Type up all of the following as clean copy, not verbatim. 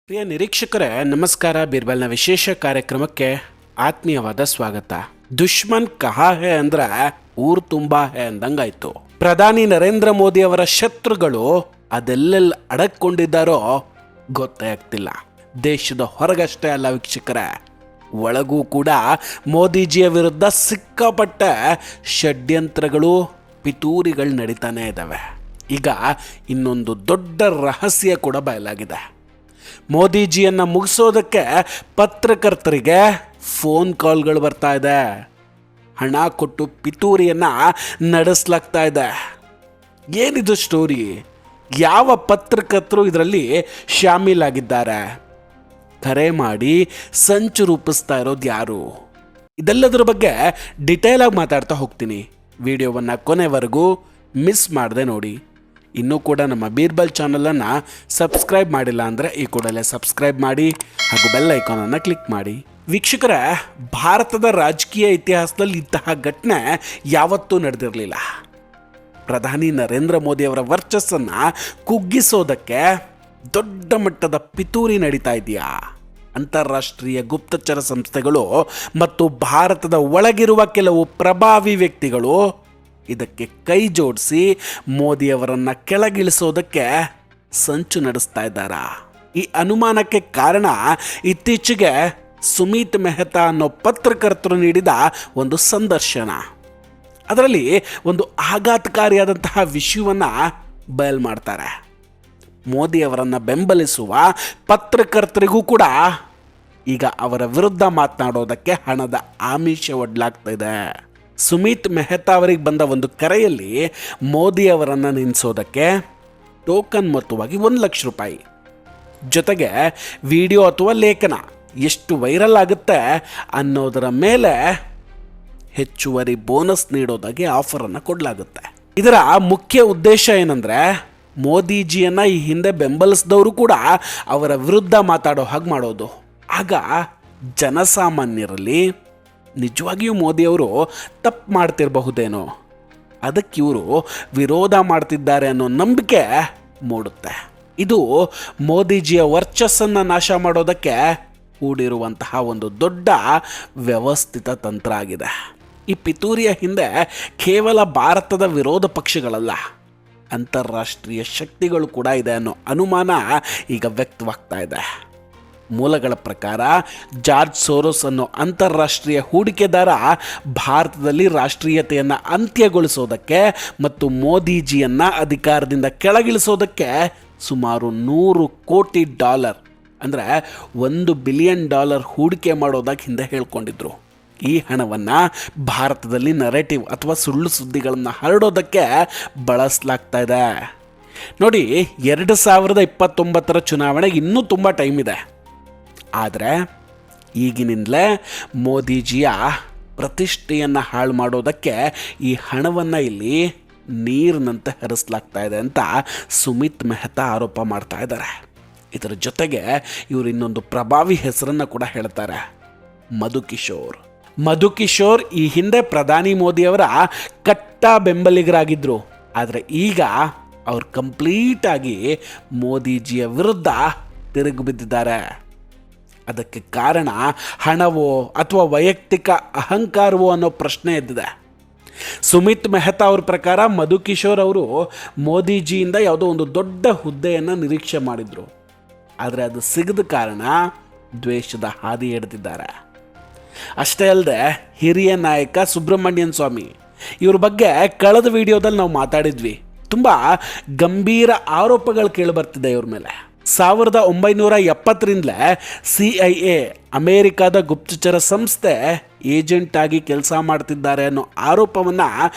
ಪ್ರಿಯ ನಿರೀಕ್ಷಕರೇ ನಮಸ್ಕಾರ. ಬೀರ್ಬಲ್ನ ವಿಶೇಷ ಕಾರ್ಯಕ್ರಮಕ್ಕೆ ಆತ್ಮೀಯವಾದ ಸ್ವಾಗತ. ದುಶ್ಮನ್ ಕಹಾ ಹೇ ಅಂದ್ರೆ ಊರ್ ತುಂಬಾ ಹೇ ಅಂದಂಗಾಯ್ತು. ಪ್ರಧಾನಿ ನರೇಂದ್ರ ಮೋದಿ ಅವರ ಶತ್ರುಗಳು ಅದೆಲ್ಲೆಲ್ಲ ಅಡಕೊಂಡಿದ್ದಾರೋ ಗೊತ್ತೇ ಆಗ್ತಿಲ್ಲ. ದೇಶದ ಹೊರಗಷ್ಟೇ ಅಲ್ಲ ವೀಕ್ಷಕರೇ, ಒಳಗೂ ಕೂಡ ಮೋದಿಜಿಯ ವಿರುದ್ಧ ಸಿಕ್ಕಾಪಟ್ಟೆ ಷಡ್ಯಂತ್ರಗಳು ಪಿತೂರಿಗಳು ನಡೀತಾನೆ ಇದ್ದಾವೆ. ಈಗ ಇನ್ನೊಂದು ದೊಡ್ಡ ರಹಸ್ಯ ಕೂಡ ಬಯಲಾಗಿದೆ. ಮೋದಿಜಿಯನ್ನು ಮುಗಿಸೋದಕ್ಕೆ ಪತ್ರಕರ್ತರಿಗೆ ಫೋನ್ ಕಾಲ್ಗಳು ಬರ್ತಾ ಇದೆ. ಹಣ ಕೊಟ್ಟು ಪಿತೂರಿಯನ್ನು ನಡೆಸಲಾಗ್ತಾ ಇದೆ. ಏನಿದು ಸ್ಟೋರಿ? ಯಾವ ಪತ್ರಕರ್ತರು ಇದರಲ್ಲಿ ಶಾಮೀಲಾಗಿದ್ದಾರೆ? ಕರೆ ಮಾಡಿ ಸಂಚು ರೂಪಿಸ್ತಾ ಇರೋದು ಯಾರು? ಇದೆಲ್ಲದರ ಬಗ್ಗೆ ಡಿಟೇಲ್ ಆಗಿ ಮಾತಾಡ್ತಾ ಹೋಗ್ತೀನಿ. ವಿಡಿಯೋವನ್ನು ಕೊನೆವರೆಗೂ ಮಿಸ್ ಮಾಡದೆ ನೋಡಿ. ಇನ್ನೂ ಕೂಡ ನಮ್ಮ ಬೀರ್ಬಲ್ ಚಾನಲನ್ನು ಸಬ್ಸ್ಕ್ರೈಬ್ ಮಾಡಿಲ್ಲ ಅಂದರೆ ಈ ಕೂಡಲೇ ಸಬ್ಸ್ಕ್ರೈಬ್ ಮಾಡಿ ಹಾಗೂ ಬೆಲ್ ಐಕಾನನ್ನು ಕ್ಲಿಕ್ ಮಾಡಿ. ವೀಕ್ಷಕರೇ, ಭಾರತದ ರಾಜಕೀಯ ಇತಿಹಾಸದಲ್ಲಿ ಇಂತಹ ಘಟನೆ ಯಾವತ್ತೂ ನಡೆದಿರಲಿಲ್ಲ. ಪ್ರಧಾನಿ ನರೇಂದ್ರ ಮೋದಿ ಅವರ ವರ್ಚಸ್ಸನ್ನು ಕುಗ್ಗಿಸೋದಕ್ಕೆ ದೊಡ್ಡ ಮಟ್ಟದ ಪಿತೂರಿ ನಡೀತಾ ಇದೆಯಾ? ಅಂತಾರಾಷ್ಟ್ರೀಯ ಗುಪ್ತಚರ ಸಂಸ್ಥೆಗಳು ಮತ್ತು ಭಾರತದ ಒಳಗಿರುವ ಕೆಲವು ಪ್ರಭಾವಿ ವ್ಯಕ್ತಿಗಳು ಇದಕ್ಕೆ ಕೈ ಜೋಡಿಸಿ ಮೋದಿಯವರನ್ನು ಕೆಳಗಿಳಿಸೋದಕ್ಕೆ ಸಂಚು ನಡೆಸ್ತಾ ಇದ್ದಾರಾ? ಈ ಅನುಮಾನಕ್ಕೆ ಕಾರಣ ಇತ್ತೀಚೆಗೆ ಸುಮಿತ್ ಮೆಹ್ತಾ ಅನ್ನೋ ಪತ್ರಕರ್ತರು ನೀಡಿದ ಒಂದು ಸಂದರ್ಶನ. ಅದರಲ್ಲಿ ಒಂದು ಆಘಾತಕಾರಿಯಾದಂತಹ ವಿಷಯವನ್ನು ಬಯಲು ಮಾಡ್ತಾರೆ. ಮೋದಿಯವರನ್ನು ಬೆಂಬಲಿಸುವ ಪತ್ರಕರ್ತರಿಗೂ ಕೂಡ ಈಗ ಅವರ ವಿರುದ್ಧ ಮಾತನಾಡೋದಕ್ಕೆ ಹಣದ ಆಮಿಷ ಒಡ್ಲಾಗ್ತಾ ಇದೆ. ಸುಮಿತ್ ಮೆಹ್ತಾ ಅವರಿಗೆ ಬಂದ ಒಂದು ಕರೆಯಲ್ಲಿ ಮೋದಿಯವರನ್ನು ನಿಲ್ಲಿಸೋದಕ್ಕೆ ಟೋಕನ್ ಮೊತ್ತವಾಗಿ 1 ಲಕ್ಷ ರೂಪಾಯಿ ಜೊತೆಗೆ ವಿಡಿಯೋ ಅಥವಾ ಲೇಖನ ಎಷ್ಟು ವೈರಲ್ ಆಗುತ್ತೆ ಅನ್ನೋದರ ಮೇಲೆ ಹೆಚ್ಚುವರಿ ಬೋನಸ್ ನೀಡೋದಾಗಿ ಆಫರನ್ನು ಕೊಡಲಾಗುತ್ತೆ. ಇದರ ಮುಖ್ಯ ಉದ್ದೇಶ ಏನಂದರೆ, ಮೋದಿಜಿಯನ್ನು ಈ ಹಿಂದೆ ಬೆಂಬಲಿಸಿದವರು ಕೂಡ ಅವರ ವಿರುದ್ಧ ಮಾತಾಡೋ ಹಾಗೆ ಮಾಡೋದು. ಆಗ ಜನಸಾಮಾನ್ಯರಲ್ಲಿ ನಿಜವಾಗಿಯೂ ಮೋದಿಯವರು ತಪ್ಪು ಮಾಡ್ತಿರಬಹುದೇನೋ, ಅದಕ್ಕೆ ಇವರು ವಿರೋಧ ಮಾಡ್ತಿದ್ದಾರೆ ಅನ್ನೋ ನಂಬಿಕೆ ಮೂಡುತ್ತೆ. ಇದು ಮೋದಿಜಿಯ ವರ್ಚಸ್ಸನ್ನು ನಾಶ ಮಾಡೋದಕ್ಕೆ ಹೂಡಿರುವಂತಹ ಒಂದು ದೊಡ್ಡ ವ್ಯವಸ್ಥಿತ ತಂತ್ರ ಆಗಿದೆ. ಈ ಪಿತೂರಿಯ ಹಿಂದೆ ಕೇವಲ ಭಾರತದ ವಿರೋಧ ಪಕ್ಷಗಳಲ್ಲ, ಅಂತಾರಾಷ್ಟ್ರೀಯ ಶಕ್ತಿಗಳು ಕೂಡ ಇದೆ ಅನ್ನೋ ಅನುಮಾನ ಈಗ ವ್ಯಕ್ತವಾಗ್ತಾ ಇದೆ. ಮೂಲಗಳ ಪ್ರಕಾರ ಜಾರ್ಜ್ ಸೋರೋಸ್ ಅನ್ನೋ ಅಂತಾರಾಷ್ಟ್ರೀಯ ಹೂಡಿಕೆದಾರ ಭಾರತದಲ್ಲಿ ರಾಷ್ಟ್ರೀಯತೆಯನ್ನು ಅಂತ್ಯಗೊಳಿಸೋದಕ್ಕೆ ಮತ್ತು ಮೋದಿಜಿಯನ್ನು ಅಧಿಕಾರದಿಂದ ಕೆಳಗಿಳಿಸೋದಕ್ಕೆ ಸುಮಾರು $100 ಕೋಟಿ ಅಂದರೆ $1 ಬಿಲಿಯನ್ ಹೂಡಿಕೆ ಮಾಡೋದಾಗಿ ಹಿಂದೆ ಹೇಳ್ಕೊಂಡಿದ್ರು. ಈ ಹಣವನ್ನು ಭಾರತದಲ್ಲಿ ನರೇಟಿವ್ ಅಥವಾ ಸುಳ್ಳು ಸುದ್ದಿಗಳನ್ನು ಹರಡೋದಕ್ಕೆ ಬಳಸಲಾಗ್ತಾ ಇದೆ. ನೋಡಿ, 2029 ಚುನಾವಣೆಗೆ ಇನ್ನೂ ತುಂಬ ಟೈಮ್ ಇದೆ. ಆದರೆ ಈಗಿನಿಂದಲೇ ಮೋದಿಜಿಯ ಪ್ರತಿಷ್ಠೆಯನ್ನು ಹಾಳು ಮಾಡೋದಕ್ಕೆ ಈ ಹಣವನ್ನು ಇಲ್ಲಿ ನೀರಿನಂತೆ ಹರಿಸಲಾಗ್ತಾ ಇದೆ ಅಂತ ಸುಮಿತ್ ಮೆಹ್ತಾ ಆರೋಪ ಮಾಡ್ತಾ ಇದ್ದಾರೆ. ಇದರ ಜೊತೆಗೆ ಇವರು ಇನ್ನೊಂದು ಪ್ರಭಾವಿ ಹೆಸರನ್ನು ಕೂಡ ಹೇಳ್ತಾರೆ, ಮಧು ಕಿಶೋರ್ ಈ ಹಿಂದೆ ಪ್ರಧಾನಿ ಮೋದಿಯವರ ಕಟ್ಟ ಬೆಂಬಲಿಗರಾಗಿದ್ದರು. ಆದರೆ ಈಗ ಅವರು ಕಂಪ್ಲೀಟಾಗಿ ಮೋದಿಜಿಯ ವಿರುದ್ಧ ತಿರುಗಿ ಬಿದ್ದಿದ್ದಾರೆ. ಅದಕ್ಕೆ ಕಾರಣ ಹಣವೋ ಅಥವಾ ವೈಯಕ್ತಿಕ ಅಹಂಕಾರವೋ ಅನ್ನೋ ಪ್ರಶ್ನೆ ಎದ್ದಿದೆ. ಸುಮಿತ್ ಮೆಹ್ತಾ ಅವ್ರ ಪ್ರಕಾರ ಮಧು ಕಿಶೋರ್ ಅವರು ಮೋದಿಜಿಯಿಂದ ಯಾವುದೋ ಒಂದು ದೊಡ್ಡ ಹುದ್ದೆಯನ್ನು ನಿರೀಕ್ಷೆ ಮಾಡಿದರು. ಆದರೆ ಅದು ಸಿಗದ ಕಾರಣ ದ್ವೇಷದ ಹಾದಿ ಹಿಡಿದಿದ್ದಾರೆ. ಅಷ್ಟೇ ಅಲ್ಲದೆ ಹಿರಿಯ ನಾಯಕ ಸುಬ್ರಹ್ಮಣ್ಯನ್ ಸ್ವಾಮಿ ಇವ್ರ ಬಗ್ಗೆ ಕಳೆದ ವಿಡಿಯೋದಲ್ಲಿ ನಾವು ಮಾತಾಡಿದ್ವಿ. ತುಂಬ ಗಂಭೀರ ಆರೋಪಗಳು ಕೇಳಿಬರ್ತಿದೆ ಇವ್ರ ಮೇಲೆ. 1970ರಿಂದಲೇ CIA ಅಮೇರಿಕಾದ ಗುಪ್ತಚರ ಸಂಸ್ಥೆ ಏಜೆಂಟ್ ಆಗಿ ಕೆಲಸ ಮಾಡ್ತಿದ್ದಾರೆ ಅನ್ನೋ ಆರೋಪವನ್ನು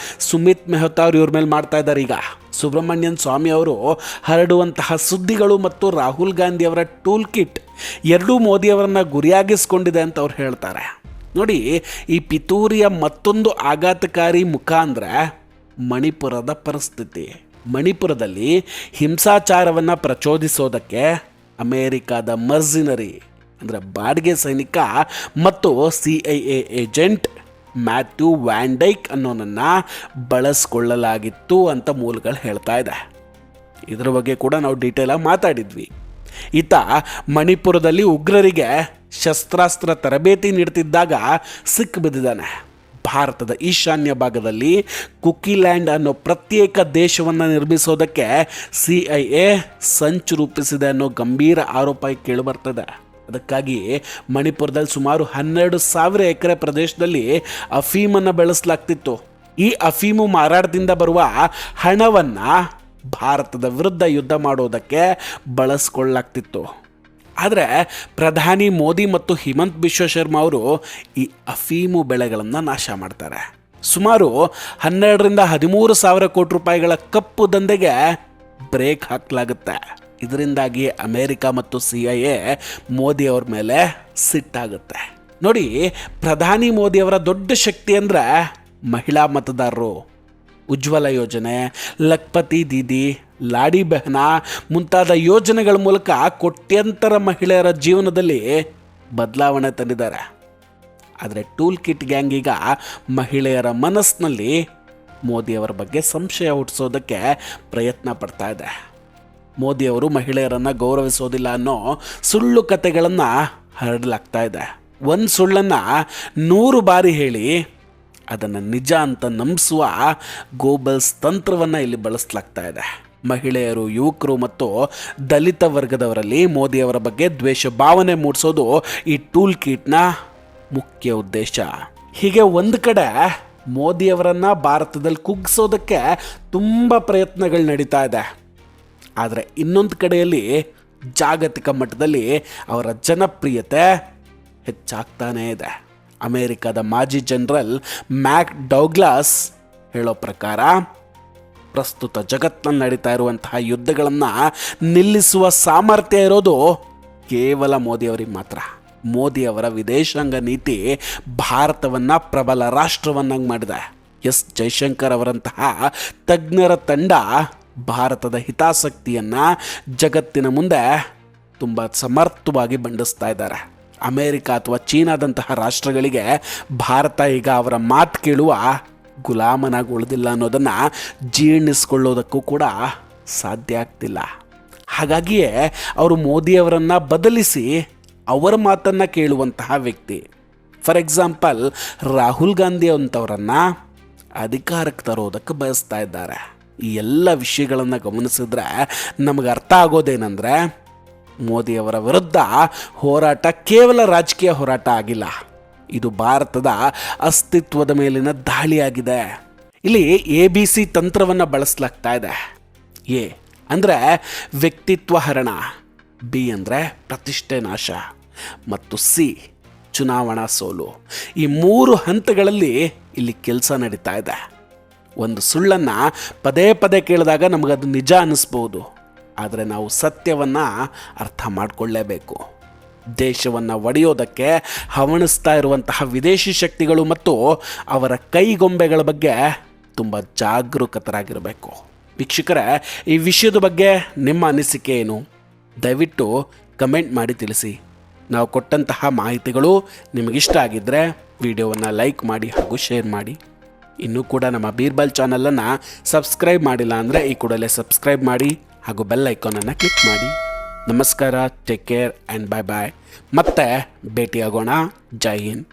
ಸುಮಿತ್ ಮೆಹ್ತಾ ಅವರು ಇವ್ರ ಮೇಲೆ ಮಾಡ್ತಾ ಇದ್ದಾರೆ. ಈಗ ಸುಬ್ರಹ್ಮಣ್ಯನ್ ಸ್ವಾಮಿ ಅವರು ಹರಡುವಂತಹ ಸುದ್ದಿಗಳು ಮತ್ತು ರಾಹುಲ್ ಗಾಂಧಿ ಅವರ ಟೂಲ್ ಕಿಟ್ ಎರಡೂ ಮೋದಿಯವರನ್ನು ಗುರಿಯಾಗಿಸ್ಕೊಂಡಿದೆ ಅಂತ ಅವ್ರು ಹೇಳ್ತಾರೆ. ನೋಡಿ, ಈ ಪಿತೂರಿಯ ಮತ್ತೊಂದು ಆಘಾತಕಾರಿ ಮುಖ ಅಂದರೆ ಮಣಿಪುರದ ಪರಿಸ್ಥಿತಿ. ಮಣಿಪುರದಲ್ಲಿ ಹಿಂಸಾಚಾರವನ್ನು ಪ್ರಚೋದಿಸೋದಕ್ಕೆ ಅಮೇರಿಕಾದ ಮರ್ಜಿನರಿ ಅಂದರೆ ಬಾಡಿಗೆ ಸೈನಿಕ ಮತ್ತು CIA ಏಜೆಂಟ್ ಮ್ಯಾಥ್ಯೂ ವ್ಯಾನ್ ಡೈಕ್ ಅನ್ನೋನನ್ನು ಬಳಸ್ಕೊಳ್ಳಲಾಗಿತ್ತು ಅಂತ ಮೂಲಗಳು ಹೇಳ್ತಾ ಇದೆ. ಇದರ ಬಗ್ಗೆ ಕೂಡ ನಾವು ಡೀಟೇಲಾಗಿ ಮಾತಾಡಿದ್ವಿ. ಈತ ಮಣಿಪುರದಲ್ಲಿ ಉಗ್ರರಿಗೆ ಶಸ್ತ್ರಾಸ್ತ್ರ ತರಬೇತಿ ನೀಡ್ತಿದ್ದಾಗ ಸಿಕ್ಕಿಬಿದ್ದಿದ್ದಾನೆ. ಭಾರತದ ಈಶಾನ್ಯ ಭಾಗದಲ್ಲಿ ಕುಕಿಲ್ಯಾಂಡ್ ಅನ್ನೋ ಪ್ರತ್ಯೇಕ ದೇಶವನ್ನು ನಿರ್ಮಿಸೋದಕ್ಕೆ CIA ಸಂಚು ರೂಪಿಸಿದೆ ಅನ್ನೋ ಗಂಭೀರ ಆರೋಪ ಕೇಳಿಬರ್ತದೆ. ಅದಕ್ಕಾಗಿ ಮಣಿಪುರದಲ್ಲಿ ಸುಮಾರು 12,000 ಎಕರೆ ಪ್ರದೇಶದಲ್ಲಿ ಅಫೀಮನ್ನು ಬೆಳೆಸಲಾಗ್ತಿತ್ತು. ಈ ಅಫೀಮು ಮಾರಾಟದಿಂದ ಬರುವ ಹಣವನ್ನು ಭಾರತದ ವಿರುದ್ಧ ಯುದ್ಧ ಮಾಡೋದಕ್ಕೆ ಬಳಸ್ಕೊಳ್ಳಲಾಗ್ತಿತ್ತು. ಆದರೆ ಪ್ರಧಾನಿ ಮೋದಿ ಮತ್ತು ಹಿಮಂತ್ ಬಿಶ್ವ ಶರ್ಮಾ ಅವರು ಈ ಅಫೀಮು ಬೆಳೆಗಳನ್ನು ನಾಶ ಮಾಡ್ತಾರೆ. ಸುಮಾರು 12,000 ರಿಂದ 13,000 ಕೋಟಿ ರೂಪಾಯಿಗಳ ಕಪ್ಪು ದಂಧೆಗೆ ಬ್ರೇಕ್ ಹಾಕಲಾಗುತ್ತೆ. ಇದರಿಂದಾಗಿ ಅಮೆರಿಕ ಮತ್ತು CIA ಮೋದಿ ಅವ್ರ ಮೇಲೆ ಸಿಟ್ಟಾಗುತ್ತೆ. ನೋಡಿ, ಪ್ರಧಾನಿ ಮೋದಿಯವರ ದೊಡ್ಡ ಶಕ್ತಿ ಅಂದರೆ ಮಹಿಳಾ ಮತದಾರರು. ಉಜ್ವಲ ಯೋಜನೆ, ಲಖ್ಪತಿ ದೀದಿ, ಲಾಡಿ ಬೆಹನ ಮುಂತಾದ ಯೋಜನೆಗಳ ಮೂಲಕ ಕೋಟ್ಯಂತರ ಮಹಿಳೆಯರ ಜೀವನದಲ್ಲಿ ಬದಲಾವಣೆ ತಂದಿದ್ದಾರೆ. ಆದರೆ ಟೂಲ್ ಕಿಟ್ ಗ್ಯಾಂಗ್ ಈಗ ಮಹಿಳೆಯರ ಮನಸ್ಸಿನಲ್ಲಿ ಮೋದಿಯವರ ಬಗ್ಗೆ ಸಂಶಯ ಹುಟ್ಟಿಸೋದಕ್ಕೆ ಪ್ರಯತ್ನ ಪಡ್ತಾ ಇದೆ. ಮೋದಿಯವರು ಮಹಿಳೆಯರನ್ನು ಗೌರವಿಸೋದಿಲ್ಲ ಅನ್ನೋ ಸುಳ್ಳು ಕತೆಗಳನ್ನು ಹರಡಲಾಗ್ತಾ ಇದೆ. ಒಂದು ಸುಳ್ಳನ್ನು 100 ಬಾರಿ ಹೇಳಿ ಅದನ್ನು ನಿಜ ಅಂತ ನಂಬಿಸುವ ಗೋಬಲ್ಸ್ ತಂತ್ರವನ್ನು ಇಲ್ಲಿ ಬಳಸಲಾಗ್ತಾ ಇದೆ. ಮಹಿಳೆಯರು, ಯುವಕರು ಮತ್ತು ದಲಿತ ವರ್ಗದವರಲ್ಲಿ ಮೋದಿಯವರ ಬಗ್ಗೆ ದ್ವೇಷ ಭಾವನೆ ಮೂಡಿಸೋದು ಈ ಟೂಲ್ ಕಿಟ್ನ ಮುಖ್ಯ ಉದ್ದೇಶ. ಹೀಗೆ ಒಂದು ಕಡೆ ಮೋದಿಯವರನ್ನು ಭಾರತದಲ್ಲಿ ಕುಗ್ಗಿಸೋದಕ್ಕೆ ತುಂಬ ಪ್ರಯತ್ನಗಳು ನಡೀತಾ ಇದೆ. ಆದರೆ ಇನ್ನೊಂದು ಕಡೆಯಲ್ಲಿ ಜಾಗತಿಕ ಮಟ್ಟದಲ್ಲಿ ಅವರ ಜನಪ್ರಿಯತೆ ಹೆಚ್ಚಾಗ್ತಾನೇ ಇದೆ. ಅಮೆರಿಕದ ಮಾಜಿ ಜನರಲ್ ಮ್ಯಾಕ್ ಡೌಗ್ಲಾಸ್ ಹೇಳೋ ಪ್ರಕಾರ ಪ್ರಸ್ತುತ ಜಗತ್ತಿನಲ್ಲಿ ನಡೀತಾ ಇರುವಂತಹ ಯುದ್ಧಗಳನ್ನು ನಿಲ್ಲಿಸುವ ಸಾಮರ್ಥ್ಯ ಇರೋದು ಕೇವಲ ಮೋದಿಯವರಿಗೆ ಮಾತ್ರ. ಮೋದಿಯವರ ವಿದೇಶಾಂಗ ನೀತಿ ಭಾರತವನ್ನು ಪ್ರಬಲ ರಾಷ್ಟ್ರವನ್ನಾಗಿ ಮಾಡಿದೆ. ಜೈಶಂಕರ್ ಅವರಂತಹ ತಜ್ಞರ ತಂಡ ಭಾರತದ ಹಿತಾಸಕ್ತಿಯನ್ನು ಜಗತ್ತಿನ ಮುಂದೆ ತುಂಬ ಸಮರ್ಥವಾಗಿ ಮಂಡಿಸ್ತಾ ಇದ್ದಾರೆ. ಅಮೆರಿಕ ಅಥವಾ ಚೀನಾದಂತಹ ರಾಷ್ಟ್ರಗಳಿಗೆ ಭಾರತ ಈಗ ಅವರ ಮಾತು ಕೇಳುವ ಗುಲಾಮನಾಗಿ ಉಳಿದಿಲ್ಲ ಅನ್ನೋದನ್ನು ಜೀರ್ಣಿಸ್ಕೊಳ್ಳೋದಕ್ಕೂ ಕೂಡ ಸಾಧ್ಯ ಆಗ್ತಿಲ್ಲ. ಹಾಗಾಗಿಯೇ ಅವರು ಮೋದಿಯವರನ್ನು ಬದಲಿಸಿ ಅವರ ಮಾತನ್ನು ಕೇಳುವಂತಹ ವ್ಯಕ್ತಿ. ಫಾರ್ ಎಕ್ಸಾಂಪಲ್, ರಾಹುಲ್ ಗಾಂಧಿ ಅಂಥವರನ್ನು ಅಧಿಕಾರಕ್ಕೆ ತರೋದಕ್ಕೆ ಬಯಸ್ತಾ ಇದ್ದಾರೆ. ಈ ಎಲ್ಲ ವಿಷಯಗಳನ್ನು ಗಮನಿಸಿದ್ರೆ ನಮಗೆ ಅರ್ಥ ಆಗೋದೇನೆಂದರೆ ಮೋದಿಯವರ ವಿರುದ್ಧ ಹೋರಾಟ ಕೇವಲ ರಾಜಕೀಯ ಹೋರಾಟ ಆಗಿಲ್ಲ, ಇದು ಭಾರತದ ಅಸ್ತಿತ್ವದ ಮೇಲಿನ ದಾಳಿಯಾಗಿದೆ. ಇಲ್ಲಿ ABC ತಂತ್ರವನ್ನು ಬಳಸಲಾಗ್ತಾ ಇದೆ. ಎ ಅಂದರೆ ವ್ಯಕ್ತಿತ್ವ ಹರಣ, B ಅಂದರೆ ಪ್ರತಿಷ್ಠೆ ನಾಶ ಮತ್ತು C ಚುನಾವಣಾ ಸೋಲು. ಈ 3 ಹಂತಗಳಲ್ಲಿ ಇಲ್ಲಿ ಕೆಲಸ ನಡೀತಾ ಇದೆ. ಒಂದು ಸುಳ್ಳನ್ನು ಪದೇ ಪದೇ ಕೇಳಿದಾಗ ನಮಗದು ನಿಜ ಅನ್ನಿಸ್ಬೋದು, ಆದರೆ ನಾವು ಸತ್ಯವನ್ನು ಅರ್ಥ ಮಾಡಿಕೊಳ್ಳೇಬೇಕು. ದೇಶವನ್ನು ಒಡೆಯೋದಕ್ಕೆ ಹವಣಿಸ್ತಾ ಇರುವಂತಹ ವಿದೇಶಿ ಶಕ್ತಿಗಳು ಮತ್ತು ಅವರ ಕೈಗೊಂಬೆಗಳ ಬಗ್ಗೆ ತುಂಬ ಜಾಗರೂಕತರಾಗಿರಬೇಕು. ವೀಕ್ಷಕರೇ, ಈ ವಿಷಯದ ಬಗ್ಗೆ ನಿಮ್ಮ ಅನಿಸಿಕೆ ಏನು? ದಯವಿಟ್ಟು ಕಮೆಂಟ್ ಮಾಡಿ ತಿಳಿಸಿ. ನಾವು ಕೊಟ್ಟಂತಹ ಮಾಹಿತಿಗಳು ನಿಮಗಿಷ್ಟ ಆಗಿದ್ದರೆ ವಿಡಿಯೋವನ್ನು ಲೈಕ್ ಮಾಡಿ ಹಾಗೂ ಶೇರ್ ಮಾಡಿ. ಇನ್ನೂ ಕೂಡ ನಮ್ಮ ಬೀರ್ಬಲ್ ಚಾನಲನ್ನು ಸಬ್ಸ್ಕ್ರೈಬ್ ಮಾಡಿಲ್ಲ ಅಂದರೆ ಈ ಕೂಡಲೇ ಸಬ್ಸ್ಕ್ರೈಬ್ ಮಾಡಿ ಹಾಗೂ ಬೆಲ್ ಐಕಾನನ್ನು ಕ್ಲಿಕ್ ಮಾಡಿ. ನಮಸ್ಕಾರ, ಟೇಕ್ ಕೇರ್ ಆ್ಯಂಡ್ ಬಾಯ್ ಬಾಯ್. ಮತ್ತೆ ಭೇಟಿಯಾಗೋಣ. ಜೈ ಹಿಂದ್.